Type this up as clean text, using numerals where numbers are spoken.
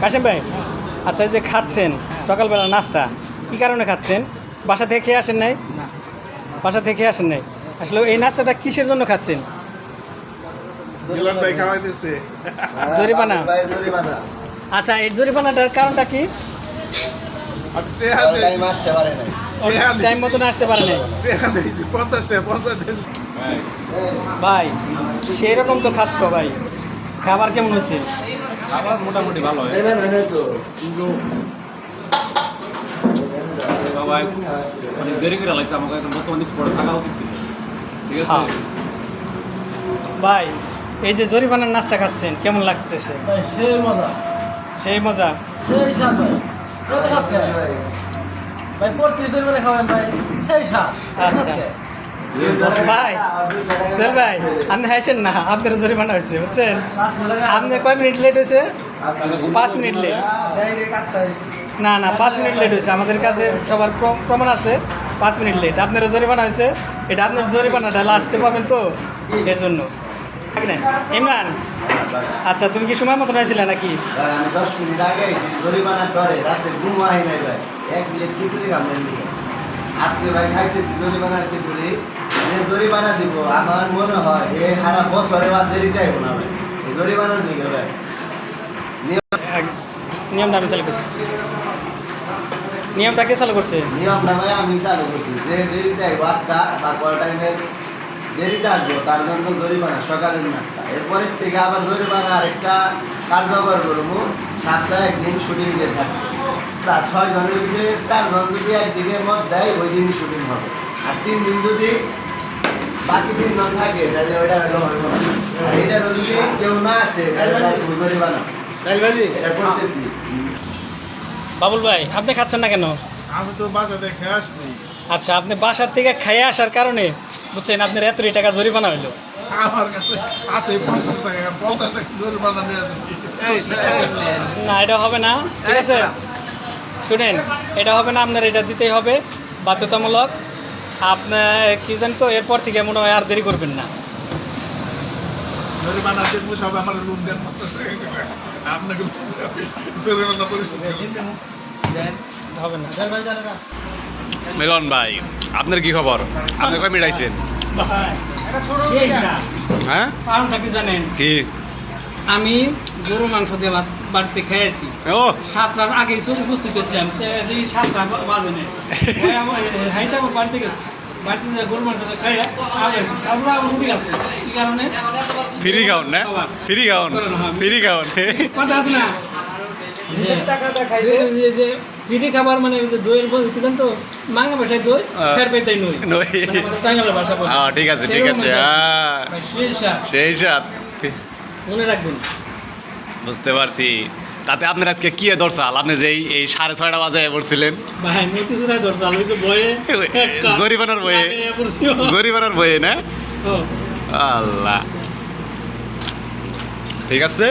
কাশেম ভাই, আচ্ছা এই যে খাচ্ছেন সকালবেলা নাস্তা, কী কারণে খাচ্ছেন? বাসা থেকে খেয়ে আসেন নাই? বাসা থেকে খেয়ে আসেন নাই? আসলে এই নাস্তাটা কিসের জন্য খাচ্ছেন? জরিমানা। আচ্ছা, এই জরিমানাটার কারণটা কি? টাইম মতন আসতে পারে নাই। ভাই সেই রকম তো খাচ্ছ ভাই, খাবার কেমন হয়েছে? খাবার মোটামুটি ভালো হয়। সবাই অনেক দেরি করে লাগছে, আমাকে এখন বর্তমান স্পটে থাকা উচিত ছিল। ঠিক আছে ভাই, এই যে জরিমানার নাস্তা খাচ্ছেন কেমন লাগতেছে? সেই মজা, সেই মজা, সেই স্বাদ ভাই। কত খাচ্ছে ভাই? প্রতি দিন খাবেন ভাই, সেই স্বাদ। আচ্ছা ভাই, সোহেল ভাই, আপনি হাসেন না, আপনার জরিমানা হয়েছে বুঝছেন। আপনি কয় মিনিট লেট হয়েছে? 5 মিনিট লেট। না না, 5 মিনিট লেট হয়েছে, আমাদের কাছে সবার প্রমাণ আছে। 5 মিনিট লেট আপনারও জরিমানা হয়েছে। এটা আপনার জরিমানাটা লাস্টে পাবেন তো, এর জন্য। ইমরান, আচ্ছা তুমি কি সময় মতন আসছিলে নাকি? আমি 10 মিনিট আগে আইছি, জরিমানার ডরে রাতে ঘুম হয় নাই ভাই। 1 প্লেট খিচুড়ি খাবেন নি আজকে ভাই, খাইতেছি জরিমানার খিচুড়ি। যে জরিমানা দিব আমার মনে হয় এ সারা বছরে বাদ দেরিতে আইব না ভাই, এই জরিমানার দিকে ভাই। নিয়মটা আমি চালু করছি। নিয়মটা কে চালু করছে? নিয়মটা ভাই আমি চালু করছি, যে দেরিতে আইব 8টা বা কয় টাইমের দেরিতে আসবো তার জন্য জরিমানা সকালের নাস্তা। এরপরের থেকে আবার জরিমানা আরেকটা কার্যকর করবো, সপ্তাহে 1 দিন শুটিং দিয়ে থাকবে। 6 জনের ভিতরে 4 জন যদি একদিনের মত দেয় ওই দিন শুটিং হবে, আর 3 দিন যদি বাকি 3 জন থাকে তাহলে ওইটা হলো হবে না। আর এটারও যদি কেউ না আসে তাহলে জরিমানা। তাই ভাই এটা করতেছি। বাবুল ভাই, আপনি খাচ্ছেন না কেন? আমি তো বাসা দেখে আসছি। আচ্ছা, আপনি বাসার থেকে খাইয়ে আসার কারণে বুঝছেন আপনার এতই টাকা জরিমানা হইলো। আমার কাছে আছে 50 টাকা, 50 টাকা জরিমানা নিয়ে যাচ্ছি। না, এটা হবে না, ঠিক আছে? শুনেন, এটা হবে না, আপনার এটা দিতেই হবে বাধ্যতামূলক। আপনার কি জানেন তো, এরপর থেকে মনে হয় আর দেরি করবেন না। জরিমানা দেখবো সব আমার লোন দেন 50 টাকা করে। আপনাকে জরিমানা পরিশোধ করুন। হবে না। মিলন ভাই, আপনার কি খবর? আপনি কয় মিনিট আইছেন? ভাই, সেই না, হ্যাঁ কারণটা কি জানেন? কি? আমি গরু মাংস দিয়ে বাড়িতে খেয়েছি। ও 7টার আগেই চলে উপস্থিত হয়েছিলাম, 7টা বাজে নেই। হাইটা বাড়িতে গেছি, বাড়িতে যে গরু মাংস খাই তারপরে আমার রুটি খাচ্ছে। কি কারণে? ফ্রি খাওন না? ফ্রি খাওন, ফ্রি খাওন। কথা আছে না যে ফ্রি খাবার, মানে ওই যে দইয়ের বই কি জানতো, বাংলা ভাষায় দই ফের পেতাই নই, টাঙ্গালের ভাষা বলে। ঠিক আছে ঠিক আছে, সেই স্বাদ, সেই সাথ মনে রাখবেন। বুঝতে পারছি। তাতে আপনার আজকে কি দরসাল? আপনি যে এই 6:30 বাজে বলছিলেন ভাই মতি চূড়ায় ধরছাল, ওই যে বয়ে জরিমানার বয়ে, জরিমানার বয়ে না? আল্লাহ, ঠিক আছে।